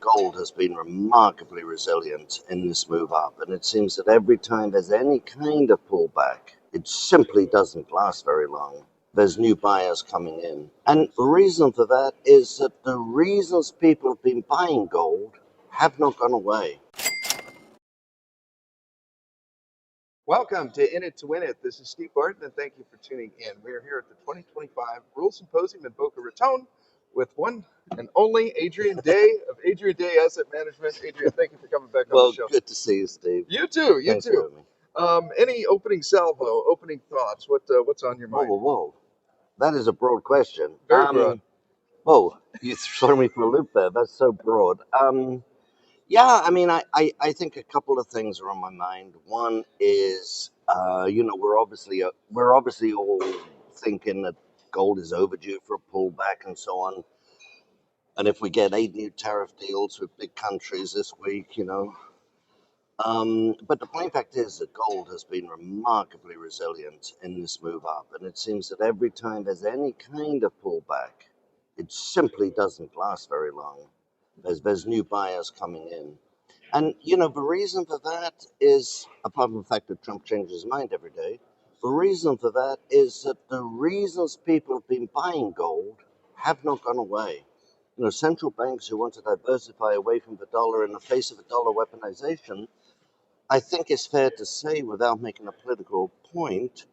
Gold has been remarkably resilient in this move up, and it seems that every time there's any kind of pullback, it simply doesn't last very long. There's new buyers coming in. And the reason for that is that the reasons people have been buying gold have not gone away. Welcome to In It to Win It. This is Steve Barton, and thank you for tuning in. We are here at the 2025 Rule Symposium in Boca Raton with one and only Adrian Day of Adrian Day Asset Management. Adrian, thank you for coming back on Well, the show. good to see you, Steve. You too. You Thanks for too. having me. Any opening salvo, opening thoughts? What's on your Whoa, mind? whoa, whoa. That is a broad question. Very broad. Whoa, you throw me for a loop there. That's so broad. Yeah, I mean, I think a couple of things are on my mind. One is, we're obviously all thinking that gold is overdue for a pullback and so on. And if we get 8 new tariff deals with big countries this week, but the plain fact is that gold has been remarkably resilient in this move up, and it seems that every time there's any kind of pullback, it simply doesn't last very long. There's new buyers coming in. And, the reason for that is, apart from the fact that Trump changes his mind every day, the reason for that is that the reasons people have been buying gold have not gone away. Central banks who want to diversify away from the dollar in the face of a dollar weaponization, I think it's fair to say, without making a political point,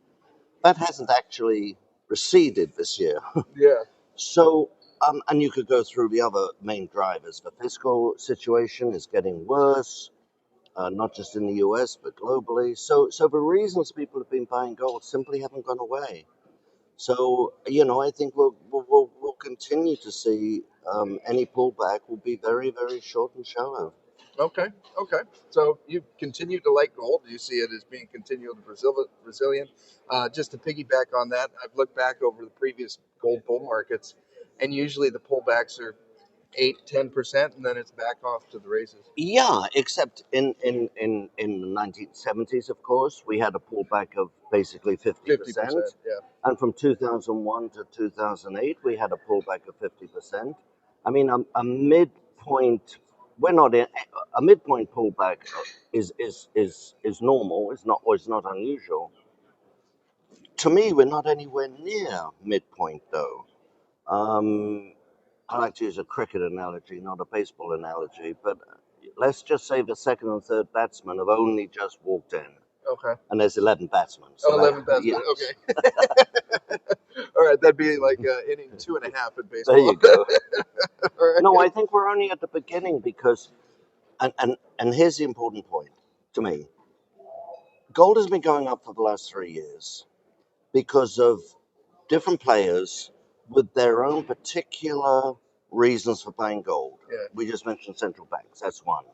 that hasn't actually receded this year. Yeah. So, and you could go through the other main drivers. The fiscal situation is getting worse, not just in the US, but globally. So the reasons people have been buying gold simply haven't gone away. So, I think we'll continue to see any pullback will be very, very short and shallow. Okay. Okay. So you continue to like gold. You see it as being continually resilient. Just to piggyback on that, I've looked back over the previous gold bull markets, and usually the pullbacks are 8, 10%, and then it's back off to the races. Yeah, except in the 1970s, of course, we had a pullback of basically 50%. 50%. Yeah. And from 2001 to 2008, we had a pullback of 50%. I mean, a midpoint, we're not in, a midpoint pullback is normal. It's not unusual. To me, we're not anywhere near midpoint, though. Um, I like to use a cricket analogy, not a baseball analogy, but let's just say the second and third batsmen have only just walked in, Okay. and there's 11 batsmen. Oh, So 11 that, batsmen. yeah, Okay. All right. That'd be like inning 2.5 in baseball. there you go. All right. No, I think we're only at the beginning because, and here's the important point to me: gold has been going up for the last 3 years because of different players with their own particular reasons for buying gold. Yeah. We just mentioned central banks. That's one.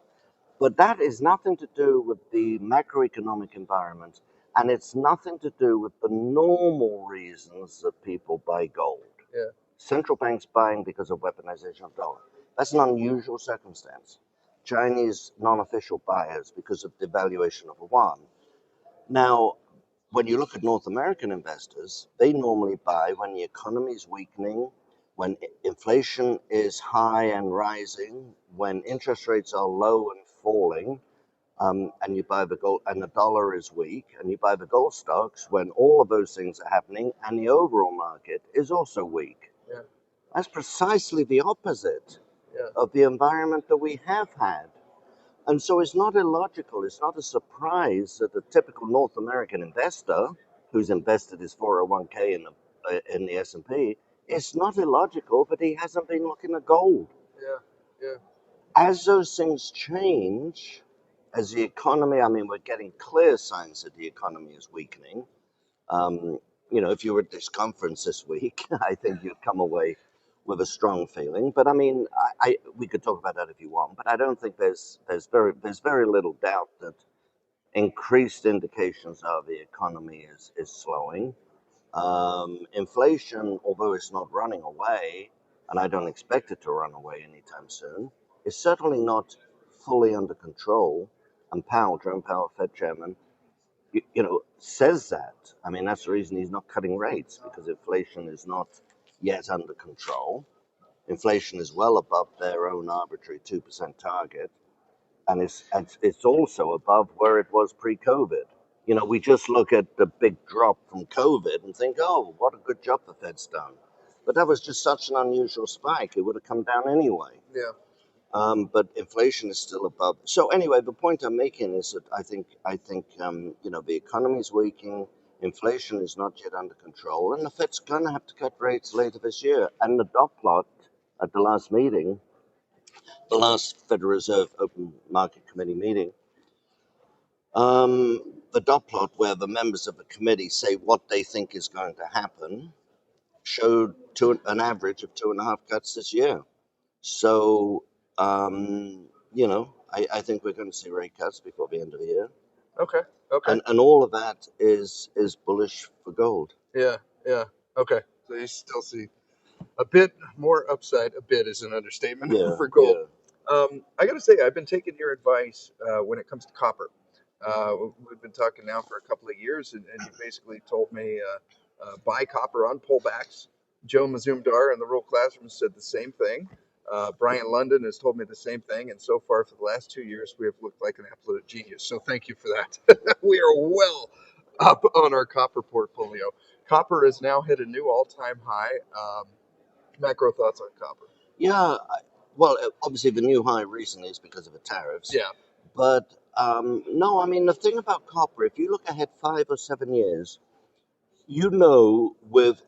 But that is nothing to do with the macroeconomic environment, and it's nothing to do with the normal reasons that people buy gold. Yeah. Central banks buying because of weaponization of dollar. That's an unusual circumstance. Chinese non-official buyers because of devaluation of the yuan. Now, when you look at North American investors, they normally buy when the economy is weakening, when inflation is high and rising, when interest rates are low and falling, and you buy the gold, and the dollar is weak, and you buy the gold stocks when all of those things are happening, and the overall market is also weak. Yeah. That's precisely the opposite Yeah. of the environment that we have had. And so it's not illogical, it's not a surprise that the typical North American investor who's invested his 401k in the S&P, it's not illogical that he hasn't been looking at gold. Yeah. Yeah. As those things change, as the economy, I mean, we're getting clear signs that the economy is weakening. If you were at this conference this week, I think you'd come away with a strong feeling. But I mean, we could talk about that if you want. But I don't think there's very little doubt that increased indications are the economy is slowing. Inflation, although it's not running away, and I don't expect it to run away anytime soon, is certainly not fully under control. And Jerome Powell, Fed chairman, says that. I mean, that's the reason he's not cutting rates, because inflation is not yet under control. Inflation is well above their own arbitrary 2% target, and it's also above where it was pre-COVID. You know, we just look at the big drop from COVID and think, oh, what a good job the Fed's done. But that was just such an unusual spike; it would have come down anyway. Yeah. But inflation is still above. So anyway, the point I'm making is that I think the economy is weakening. Inflation is not yet under control, and the Fed's going to have to cut rates later this year. And the dot plot at the last meeting, the last Federal Reserve Open Market Committee meeting, the dot plot where the members of the committee say what they think is going to happen showed an average of 2.5 cuts this year. So, I think we're going to see rate cuts before the end of the year. Okay. Okay. And all of that is bullish for gold. Yeah. Yeah. Okay. So you still see a bit more upside. A bit is an understatement Yeah, for gold. yeah. I got to say, I've been taking your advice when it comes to copper. We've been talking now for a couple of years, and you basically told me buy copper on pullbacks. Joe Mazumdar in the Rule Classroom said the same thing. Brian London has told me the same thing, and so far for the last 2 years, we have looked like an absolute genius. So thank you for that. We are well up on our copper portfolio. Copper has now hit a new all-time high. Macro thoughts on copper? Yeah, well, obviously the new high recently is because of the tariffs. Yeah. But no, I mean, the thing about copper, if you look ahead 5 or 7 years, you know with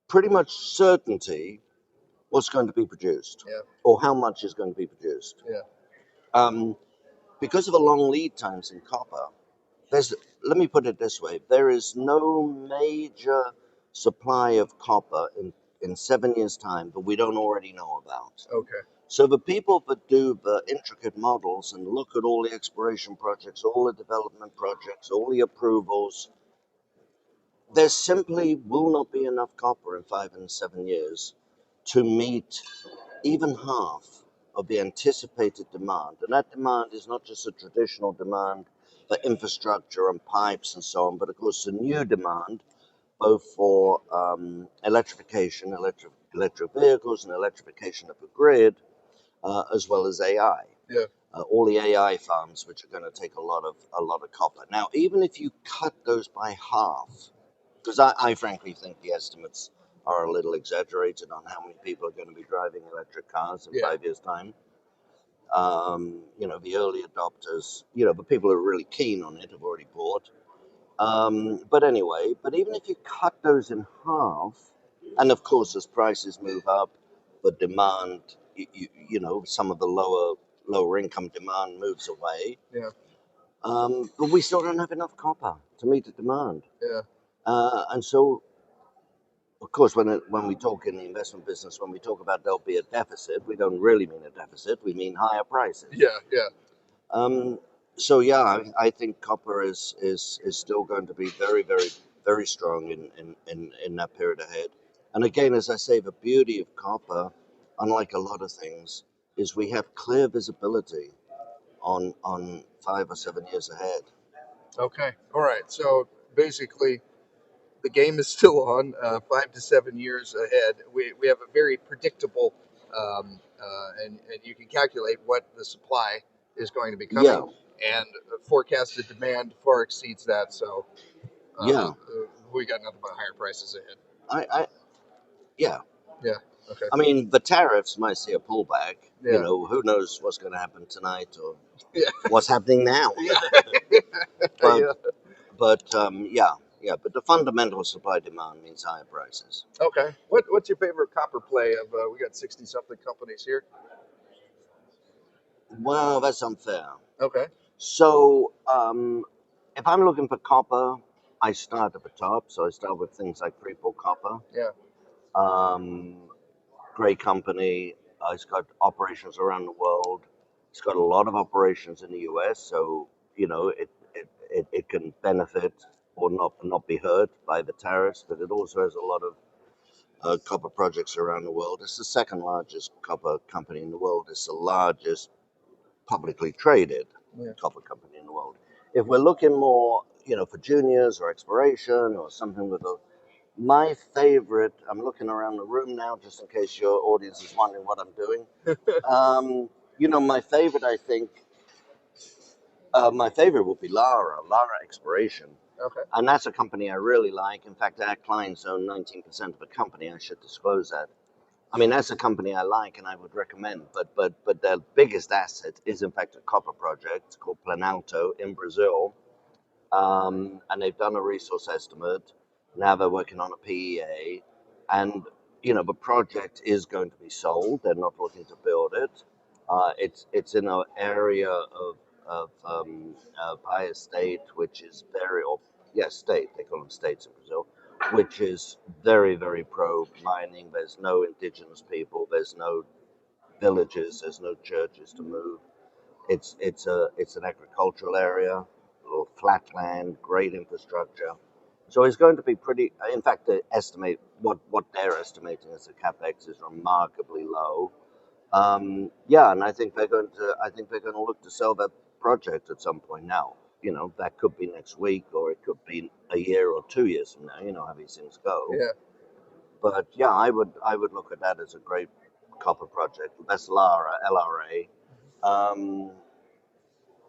pretty much certainty what's going to be produced Yeah. or how much is going to be produced. Yeah. Because of the long lead times in copper, let me put it this way, there is no major supply of copper in 7 years' time that we don't already know about. Okay. So the people that do the intricate models and look at all the exploration projects, all the development projects, all the approvals, there simply will not be enough copper in 5 and 7 years to meet even half of the anticipated demand. And that demand is not just a traditional demand for infrastructure and pipes and so on, but of course the new demand both for electrification, electric vehicles and electrification of the grid, as well as AI. Yeah. All the AI farms, which are going to take a lot of copper. Now, even if you cut those by half, because I frankly think the estimates are a little exaggerated on how many people are going to be driving electric cars in Yeah. 5 years' time. The early adopters, the people who are really keen on it have already bought. But anyway, but even if you cut those in half, and of course, as prices move up, the demand, some of the lower income demand moves away. Yeah. But we still don't have enough copper to meet the demand. Yeah. And so, of course, when we talk in the investment business, when we talk about there'll be a deficit, we don't really mean a deficit. We mean higher prices. Yeah. Yeah. So yeah, I think copper is still going to be very, very, very strong in that period ahead. And again, as I say, the beauty of copper, unlike a lot of things, is we have clear visibility on 5 or 7 years ahead. Okay. All right. So basically, the game is still on. 5 to 7 years ahead. We have a very predictable, and you can calculate what the supply is going to be coming, Yeah, and forecasted demand far exceeds that. So yeah. we got nothing but higher prices ahead. I yeah. Yeah. Okay. I mean, the tariffs might see a pullback. Yeah. Who knows what's going to happen tonight or Yeah. what's happening now. Yeah. But Yeah. yeah. But the fundamental supply demand means higher prices. Okay. What's your favorite copper play? Of we got 60 something companies here. Well, that's unfair. Okay. So, if I'm looking for copper, I start at the top. So I start with things like Freeport Copper. Yeah. Um, Great company. It's got operations around the world. It's got a lot of operations in the US. So, it can benefit or not be hurt by the tariffs, but it also has a lot of copper projects around the world. It's the second largest copper company in the world. It's the largest publicly traded Yeah. copper company in the world. If we're looking more, for juniors or exploration or something with a My favorite, I'm looking around the room now just in case your audience is wondering what I'm doing. My favorite, I think, my favorite would be Lara Exploration. Okay. And that's a company I really like. In fact, our clients own 19% of the company. I should disclose that. I mean, that's a company I like and I would recommend. But their biggest asset is, in fact, a copper project called Planalto in Brazil. And they've done a resource estimate. Now they're working on a PEA, and the project is going to be sold. They're not looking to build it. It's in an area of higher state, which is very, or yes, state. They call them states in Brazil, which is very very pro mining. There's no indigenous people. There's no villages. There's no churches to move. It's an agricultural area, a little flat land, great infrastructure. So it's going to be pretty. In fact, they estimate what they're estimating as the capex is remarkably low. Yeah, and I think they're going to look to sell that project at some point. Now, that could be next week, or it could be a year or 2 years from now. You know how these things go. Yeah. But yeah, I would look at that as a great copper project. That's Lara, LRA. Um,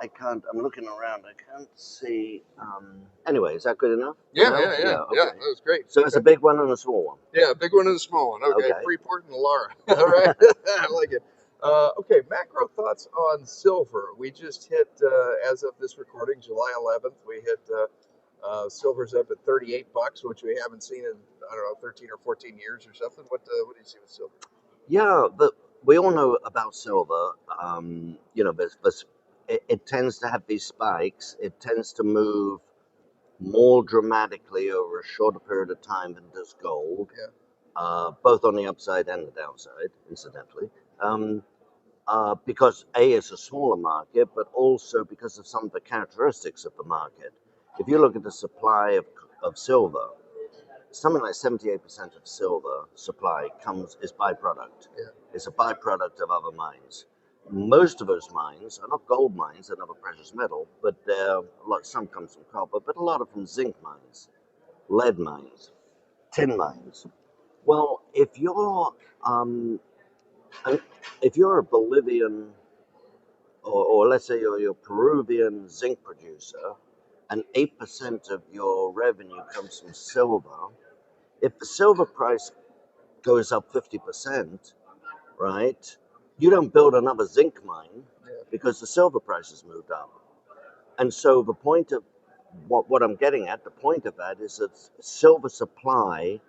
I can't. I'm looking around. I can't see. Anyway, is that good enough? Yeah, yeah, yeah, yeah. Okay. That was great. So it's a big one and a small one. Yeah, big one and a small one. Okay, Okay. Freeport and Lara. All right, I like it. Okay, macro thoughts on silver. We just hit, as of this recording, July 11th. We hit silver's up at $38, which we haven't seen in, I don't know, 13 or 14 years or something. What do you see with silver? Yeah, but we all know about silver. It tends to have these spikes. It tends to move more dramatically over a shorter period of time than does gold. Yeah. Both on the upside and the downside, incidentally. Because A, it's a smaller market, but also because of some of the characteristics of the market. If you look at the supply of silver, something like 78% of silver supply is byproduct. Yeah. It's a byproduct of other mines. Most of those mines are not gold mines, they're not a precious metal, but some comes from copper, but a lot of them zinc mines, lead mines, tin mines. Well, if you're a Bolivian, or let's say you're a Peruvian zinc producer, and 8% of your revenue comes from silver, if the silver price goes up 50%, right, you don't build another zinc mine Yeah. because the silver price has moved up. And so the point of what I'm getting at, the point of that is that silver supply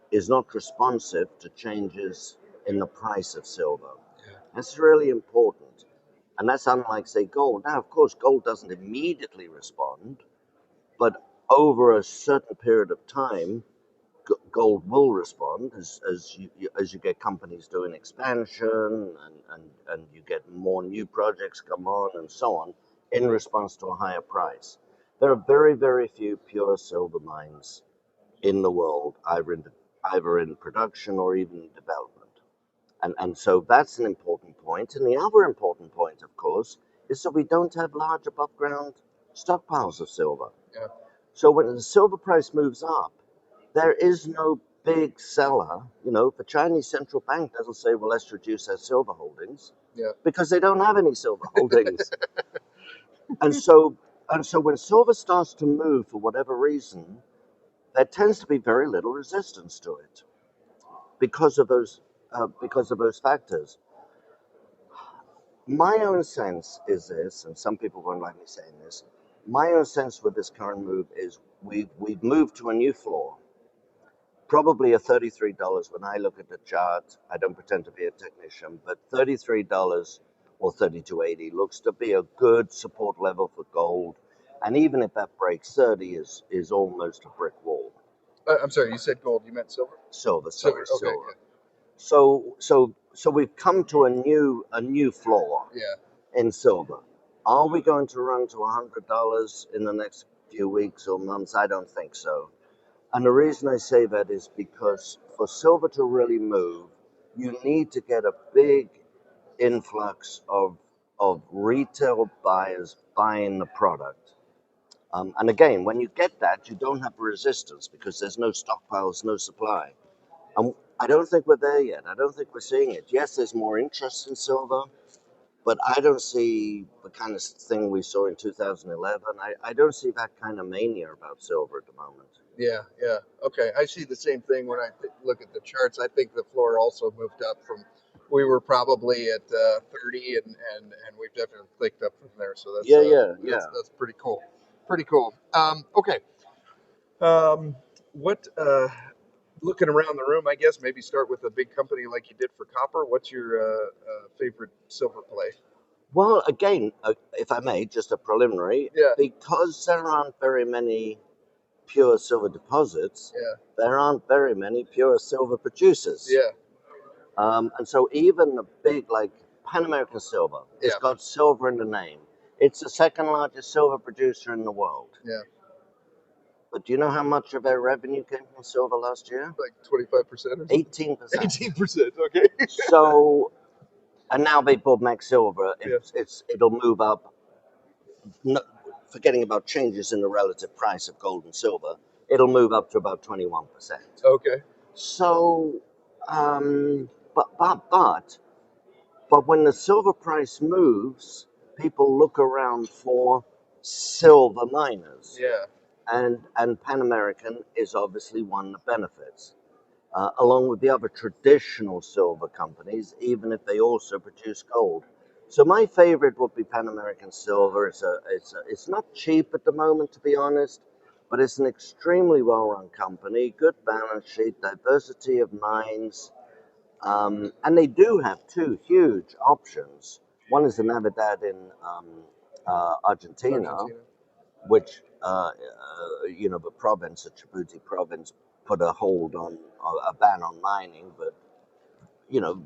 is not responsive to changes in the price of silver. Yeah. That's really important. And that's unlike, say, gold. Now, of course, gold doesn't immediately respond, but over a certain period of time, gold will respond as you get companies doing expansion and you get more new projects come on and so on in response to a higher price. There are very, very few pure silver mines in the world, either in production or even in development. And so that's an important point. And the other important point, of course, is that we don't have large above ground stockpiles of silver. Yeah. So when the silver price moves up, there is no big seller. The Chinese central bank doesn't say, well, let's reduce our silver holdings, Yeah. because they don't have any silver holdings. and so when silver starts to move for whatever reason, there tends to be very little resistance to it because of those factors. My own sense is this, and some people won't like me saying this. My own sense with this current move is we've moved to a new floor. Probably a $33 when I look at the chart. I don't pretend to be a technician, but $33 or 32.80 looks to be a good support level for gold. And even if that breaks 30 is almost a brick wall. I'm sorry, you said gold. You meant silver? Silver. Okay. Silver. So we've come to a new floor. Yeah. In silver. Are we going to run to $100 in the next few weeks or months? I don't think so. And the reason I say that is because for silver to really move, you need to get a big influx of retail buyers buying the product. And again, when you get that, you don't have resistance because there's no stockpiles, no supply. And I don't think we're there yet. I don't think we're seeing it. Yes, there's more interest in silver, but I don't see the kind of thing we saw in 2011. I don't see that kind of mania about silver at the moment. Yeah, yeah. Okay, I see the same thing when I look at the charts. I think the floor also moved up from. We were probably at 30, and we've definitely clicked up from there. So Yeah, yeah, yeah. that's pretty cool. Pretty cool. Okay. Um, what looking around the room, I guess maybe start with a big company like you did for copper. What's your favorite silver play? Well, again, if I may, just a preliminary, Yeah, because there aren't very many pure silver deposits, yeah, there aren't very many pure silver producers. yeah, And so even the big, like Pan American Silver, it's yeah, got silver in the name. It's the second largest silver producer in the world. yeah. But do you know how much of their revenue came from silver last year? Like 25% or something. 18%. 18%. Okay. So, and now they bought Max Silver. Yeah. It'll move up. No, forgetting about changes in the relative price of gold and silver, it'll move up to about 21%. Okay. So, but when the silver price moves, people look around for silver miners, Yeah. and Pan American is obviously one that benefits, along with the other traditional silver companies, even if they also produce gold. So my favorite would be Pan American Silver. It's not cheap at the moment, to be honest, but it's an extremely well-run company, good balance sheet, diversity of mines, and they do have two huge options. One is the Navidad in Argentina, Argentina. which the province, the Djibouti province, put a hold on a ban on mining, but you know,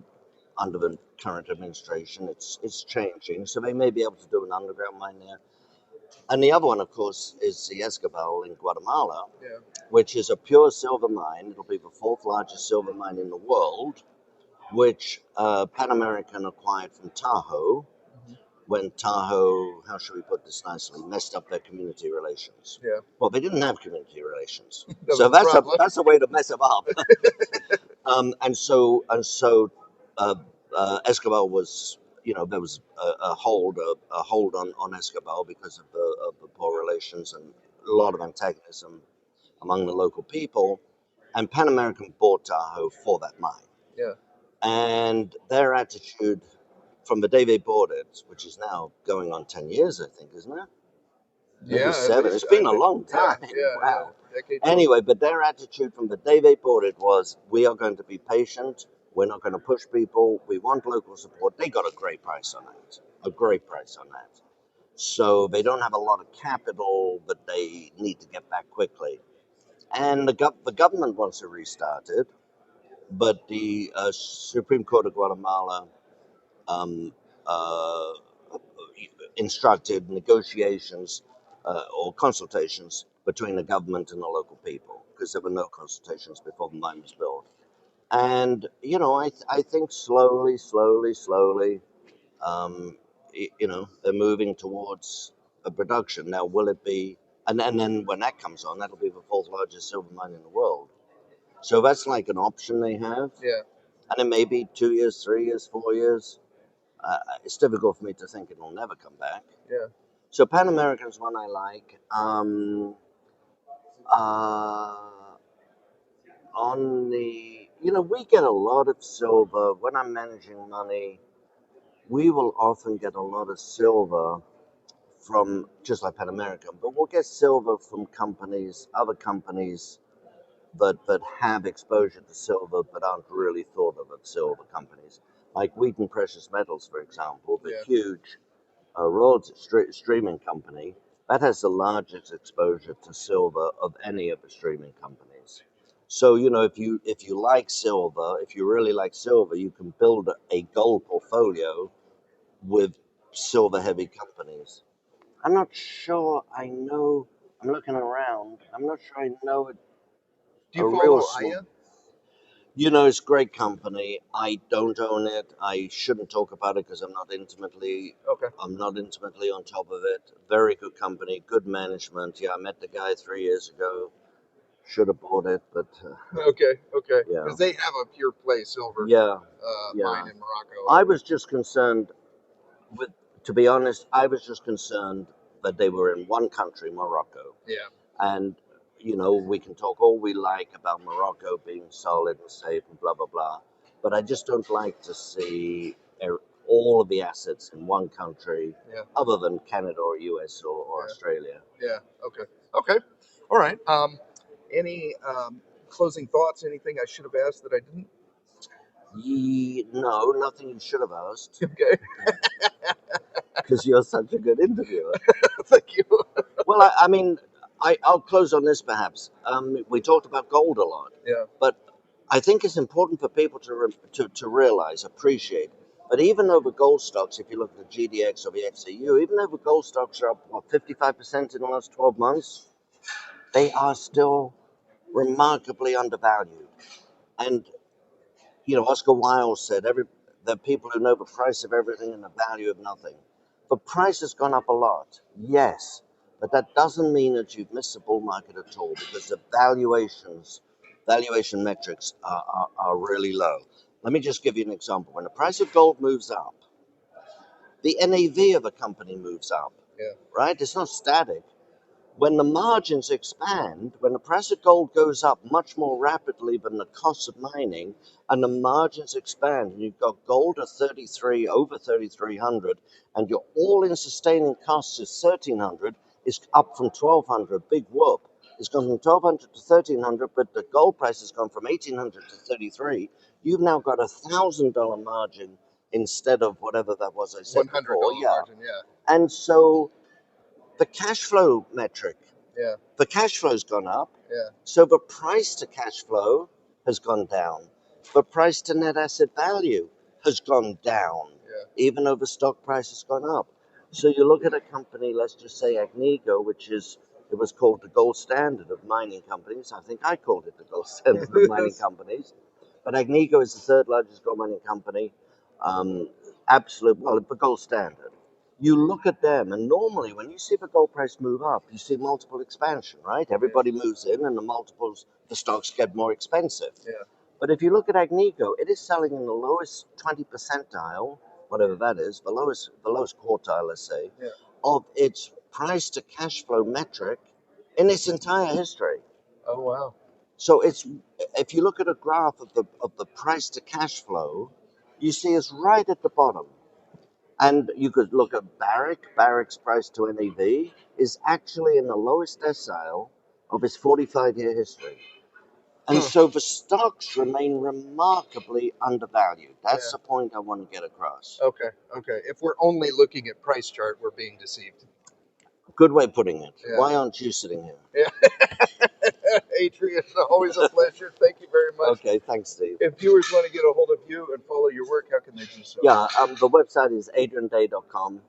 under the current administration, it's changing, so they may be able to do an underground mine there. And the other one, of course, is the Escobal in Guatemala, Yeah. which is a pure silver mine. It'll be the fourth largest silver mine in the world, which Pan American acquired from Tahoe Hmm. when Tahoe, how should we put this nicely, messed up their community relations. Yeah. Well, they didn't have community relations, That so was the problem. that's a way to mess them up. And so Escobar was, there was a hold on Escobar because of the poor relations and a lot of antagonism among the local people. And Pan American bought Tahoe for that mine. Yeah. And their attitude from the day they bought it, which is now going on 10 years, I think, isn't it? Maybe Yeah. At seven. least It's I been a think. long Yeah. time. Yeah. Yeah. Wow. Decade plus. Anyway, but their attitude from the day they bought it was, we are going to be patient. We're not going to push people. We want local support. They got a great price on that. A great price on that. So they don't have a lot of capital, but they need to get back quickly. And the government wants to restart it, but the Supreme Court of Guatemala um, uh, instructed negotiations or consultations between the government and the local people because there were no consultations before the mine was built. And I think slowly, um, they're moving towards a production. Now, will it be? And then when that comes on, that'll be the fourth largest silver mine in the world. So that's like an option they have, Yeah. and it may be 2 years, 3 years, 4 years. It's difficult for me to think it'll never come back. Yeah. So Pan American's one I like. Uh, on the, we get a lot of silver when I'm managing money. We will often get a lot of silver from just like Pan American, but we'll get silver from companies, other companies that have exposure to silver but aren't really thought of as silver companies, like Wheaton Precious Metals, for example, the Yeah. huge royalty streaming company that has the largest exposure to silver of any of the streaming companies. So if you like silver, if you really like silver, you can build a gold portfolio with silver heavy companies. I'm not sure I know. I'm looking around. I'm not sure I know Do a you real follow small. Aya? You know, it's a great company. I don't own it. I shouldn't talk about it because Okay. I'm not intimately on top of it. Very good company, good management. Yeah, I met the guy 3 years ago. Should have bought it, but Okay. Okay. yeah, Because they have a pure play silver yeah, mine yeah. in Morocco. I was just concerned with, to be honest, I was just concerned that they were in one country, Morocco. Yeah. And, you know, we can talk all we like about Morocco being solid and safe and blah, blah, blah. But I just don't like to see all of the assets in one country Yeah. other than Canada or US or Yeah. Australia. Yeah. Okay. Okay. All right. Any closing thoughts? Anything I should have asked that I didn't? No, nothing you should have asked Okay. because you're such a good interviewer. Thank you. Well, I mean, I'll close on this perhaps. We talked about gold a lot, Yeah. but I think it's important for people to realize, appreciate. But even over gold stocks, if you look at the GDX or the XAU, even though the gold stocks are up, what, 55% in the last 12 months, they are still remarkably undervalued. And you know, Oscar Wilde said, there are people who know the price of everything and the value of nothing. The price has gone up a lot, yes, but that doesn't mean that you've missed the bull market at all because the valuation metrics are really low. Let me just give you an example. When the price of gold moves up, the NAV of a company moves up, Yeah. right? It's not static. When the margins expand, when the price of gold goes up much more rapidly than the cost of mining, and the margins expand, and you've got gold at 33, over 3,300, and your all-in sustaining costs is 1,300, is up from 1,200. Big whoop! It's gone from 1,200 to 1,300, but the gold price has gone from 1,800 to 33. You've now got $1,000 margin instead of whatever that was I said before. $100 Yeah, margin. Yeah. and so the cash flow metric, Yeah. the cash flow's gone up, Yeah. so the price to cash flow has gone down. The price to net asset value has gone down, Yeah. even though the stock price has gone up. So you look at a company, let's just say Agnico, it was called the gold standard of mining companies. I think I called it the gold standard of mining companies. But Agnico is the third largest gold mining company. Well, the gold standard. You look at them, and normally when you see the gold price move up, you see multiple expansion, right? Everybody moves in, and the stocks get more expensive. Yeah. But if you look at Agnico, it is selling in the lowest 20 percentile, whatever that is, the lowest quartile, let's say, Yeah. of its price to cash flow metric in its entire history. Oh wow. So if you look at a graph of the price to cash flow, you see it's right at the bottom. And you could look at Barrick. Barrick's price to NAV is actually in the lowest decile of its 45-year history. And Huh. so the stocks remain remarkably undervalued. That's Yeah. the point I want to get across. Okay. Okay. If we're only looking at price chart, we're being deceived. Good way of putting it. Yeah. Why aren't you sitting here? Yeah. Adrian, always a pleasure. Thank you very much. Okay, thanks, Steve. If viewers want to get a hold of you and follow your work, how can they do so? Yeah, the website is adrianday.com.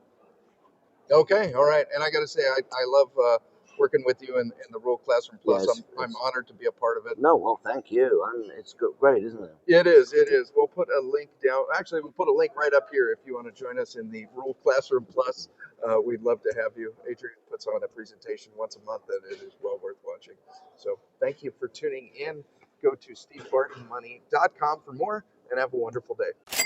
Okay, all right. And I got to say, I love working with you in the Rule Classroom Plus. Yes. I'm honored to be a part of it. No, well, thank you. And it's great, isn't it? It is. It is. We'll put a link down. Actually, we'll put a link right up here if you want to join us in the Rule Classroom Plus. We'd love to have you. Adrian puts on a presentation once a month, and it is well worth watching. So thank you for tuning in. Go to stevebartonmoney.com for more, and have a wonderful day.